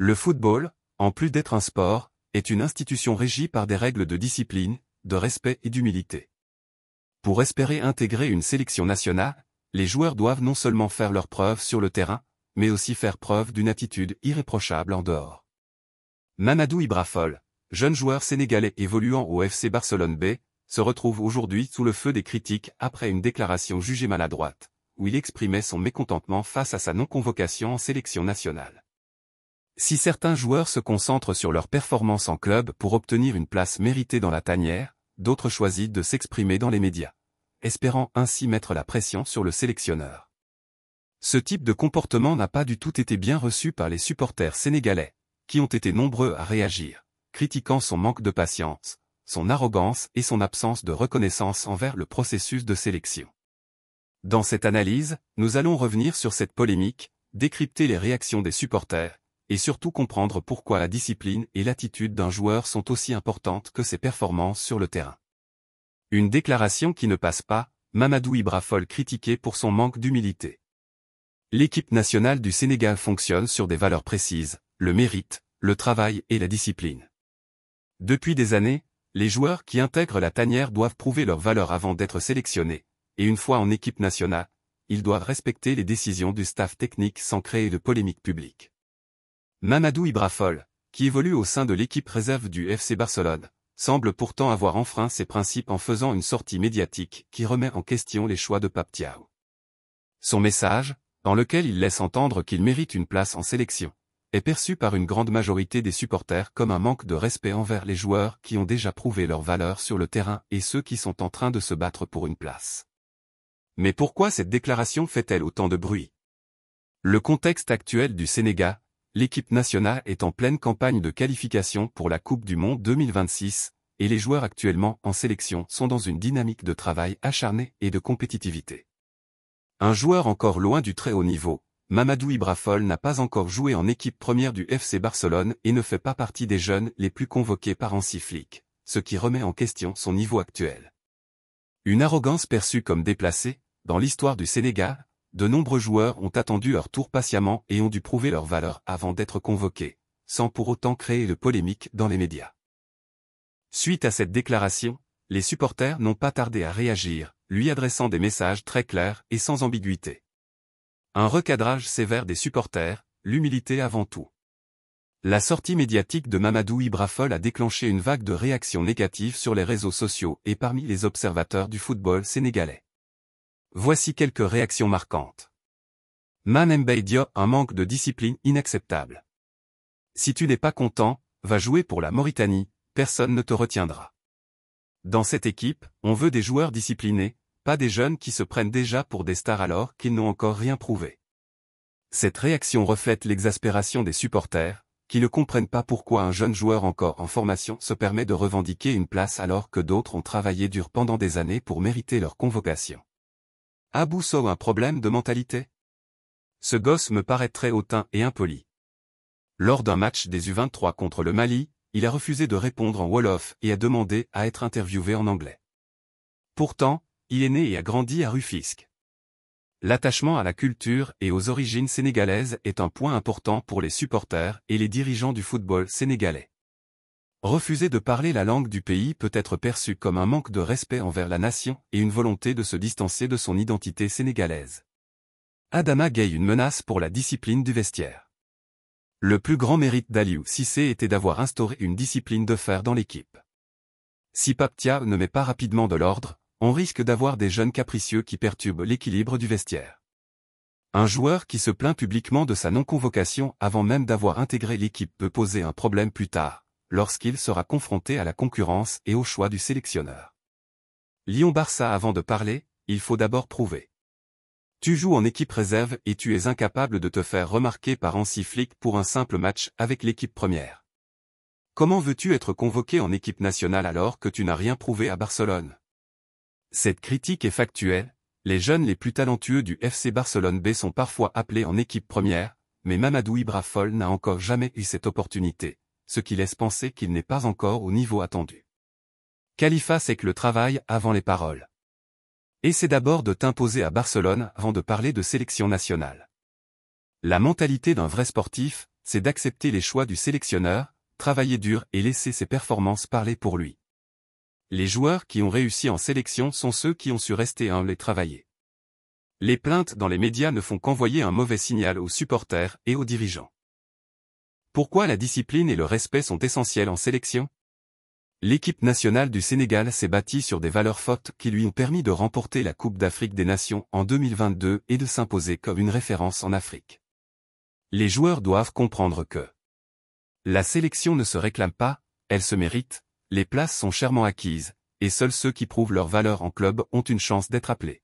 Le football, en plus d'être un sport, est une institution régie par des règles de discipline, de respect et d'humilité. Pour espérer intégrer une sélection nationale, les joueurs doivent non seulement faire leurs preuves sur le terrain, mais aussi faire preuve d'une attitude irréprochable en dehors. Mamadou Ibra Fall, jeune joueur sénégalais évoluant au FC Barcelone B, se retrouve aujourd'hui sous le feu des critiques après une déclaration jugée maladroite, où il exprimait son mécontentement face à sa non-convocation en sélection nationale. Si certains joueurs se concentrent sur leur performance en club pour obtenir une place méritée dans la tanière, d'autres choisissent de s'exprimer dans les médias, espérant ainsi mettre la pression sur le sélectionneur. Ce type de comportement n'a pas du tout été bien reçu par les supporters sénégalais, qui ont été nombreux à réagir, critiquant son manque de patience, son arrogance et son absence de reconnaissance envers le processus de sélection. Dans cette analyse, nous allons revenir sur cette polémique, décrypter les réactions des supporters, et surtout comprendre pourquoi la discipline et l'attitude d'un joueur sont aussi importantes que ses performances sur le terrain. Une déclaration qui ne passe pas, Mamadou Ibra Fall critiqué pour son manque d'humilité. L'équipe nationale du Sénégal fonctionne sur des valeurs précises, le mérite, le travail et la discipline. Depuis des années, les joueurs qui intègrent la tanière doivent prouver leur valeur avant d'être sélectionnés, et une fois en équipe nationale, ils doivent respecter les décisions du staff technique sans créer de polémique publique. Mamadou Ibra Fall, qui évolue au sein de l'équipe réserve du FC Barcelone, semble pourtant avoir enfreint ses principes en faisant une sortie médiatique qui remet en question les choix de Pape Thiaw. Son message, dans lequel il laisse entendre qu'il mérite une place en sélection, est perçu par une grande majorité des supporters comme un manque de respect envers les joueurs qui ont déjà prouvé leur valeur sur le terrain et ceux qui sont en train de se battre pour une place. Mais pourquoi cette déclaration fait-elle autant de bruit? Le contexte actuel du Sénégal, l'équipe nationale est en pleine campagne de qualification pour la Coupe du Monde 2026, et les joueurs actuellement en sélection sont dans une dynamique de travail acharné et de compétitivité. Un joueur encore loin du très haut niveau, Mamadou Ibra Fall n'a pas encore joué en équipe première du FC Barcelone et ne fait pas partie des jeunes les plus convoqués par Hansi Flick, ce qui remet en question son niveau actuel. Une arrogance perçue comme déplacée, dans l'histoire du Sénégal, de nombreux joueurs ont attendu leur tour patiemment et ont dû prouver leur valeur avant d'être convoqués, sans pour autant créer de polémique dans les médias. Suite à cette déclaration, les supporters n'ont pas tardé à réagir, lui adressant des messages très clairs et sans ambiguïté. Un recadrage sévère des supporters, l'humilité avant tout. La sortie médiatique de Mamadou Ibra Fall a déclenché une vague de réactions négatives sur les réseaux sociaux et parmi les observateurs du football sénégalais. Voici quelques réactions marquantes. Man Mbaye Diop, un manque de discipline inacceptable. Si tu n'es pas content, va jouer pour la Mauritanie, personne ne te retiendra. Dans cette équipe, on veut des joueurs disciplinés, pas des jeunes qui se prennent déjà pour des stars alors qu'ils n'ont encore rien prouvé. Cette réaction reflète l'exaspération des supporters, qui ne comprennent pas pourquoi un jeune joueur encore en formation se permet de revendiquer une place alors que d'autres ont travaillé dur pendant des années pour mériter leur convocation. Abou Sow, un problème de mentalité? Ce gosse me paraît très hautain et impoli. Lors d'un match des U23 contre le Mali, il a refusé de répondre en wolof et a demandé à être interviewé en anglais. Pourtant, il est né et a grandi à Rufisque. L'attachement à la culture et aux origines sénégalaises est un point important pour les supporters et les dirigeants du football sénégalais. Refuser de parler la langue du pays peut être perçu comme un manque de respect envers la nation et une volonté de se distancer de son identité sénégalaise. Adama Gaye, une menace pour la discipline du vestiaire. Le plus grand mérite d'Aliou Cissé était d'avoir instauré une discipline de fer dans l'équipe. Si Pape Thiaw ne met pas rapidement de l'ordre, on risque d'avoir des jeunes capricieux qui perturbent l'équilibre du vestiaire. Un joueur qui se plaint publiquement de sa non-convocation avant même d'avoir intégré l'équipe peut poser un problème plus tard, lorsqu'il sera confronté à la concurrence et au choix du sélectionneur. Lyon-Barça, avant de parler, il faut d'abord prouver. Tu joues en équipe réserve et tu es incapable de te faire remarquer par Hansi Flick pour un simple match avec l'équipe première. Comment veux-tu être convoqué en équipe nationale alors que tu n'as rien prouvé à Barcelone? Cette critique est factuelle, les jeunes les plus talentueux du FC Barcelone B sont parfois appelés en équipe première, mais Mamadou Ibra Fall n'a encore jamais eu cette opportunité, ce qui laisse penser qu'il n'est pas encore au niveau attendu. Khalifa, c'est que le travail avant les paroles. Essaie d'abord de t'imposer à Barcelone avant de parler de sélection nationale. La mentalité d'un vrai sportif, c'est d'accepter les choix du sélectionneur, travailler dur et laisser ses performances parler pour lui. Les joueurs qui ont réussi en sélection sont ceux qui ont su rester humbles et travailler. Les plaintes dans les médias ne font qu'envoyer un mauvais signal aux supporters et aux dirigeants. Pourquoi la discipline et le respect sont essentiels en sélection? L'équipe nationale du Sénégal s'est bâtie sur des valeurs fortes qui lui ont permis de remporter la Coupe d'Afrique des Nations en 2022 et de s'imposer comme une référence en Afrique. Les joueurs doivent comprendre que la sélection ne se réclame pas, elle se mérite, les places sont chèrement acquises, et seuls ceux qui prouvent leur valeur en club ont une chance d'être appelés.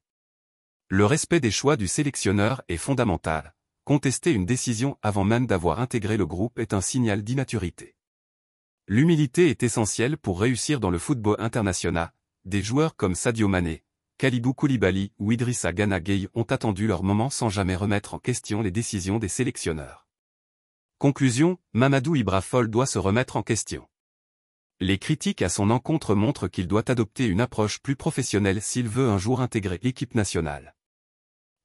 Le respect des choix du sélectionneur est fondamental. Contester une décision avant même d'avoir intégré le groupe est un signal d'immaturité. L'humilité est essentielle pour réussir dans le football international. Des joueurs comme Sadio Mané, Kalidou Koulibaly ou Idrissa Gana Gueye ont attendu leur moment sans jamais remettre en question les décisions des sélectionneurs. Conclusion, Mamadou Ibra Fall doit se remettre en question. Les critiques à son encontre montrent qu'il doit adopter une approche plus professionnelle s'il veut un jour intégrer l'équipe nationale.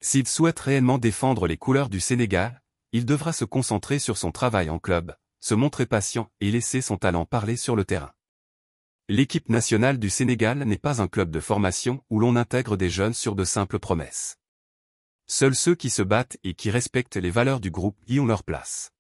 S'il souhaite réellement défendre les couleurs du Sénégal, il devra se concentrer sur son travail en club, se montrer patient et laisser son talent parler sur le terrain. L'équipe nationale du Sénégal n'est pas un club de formation où l'on intègre des jeunes sur de simples promesses. Seuls ceux qui se battent et qui respectent les valeurs du groupe y ont leur place.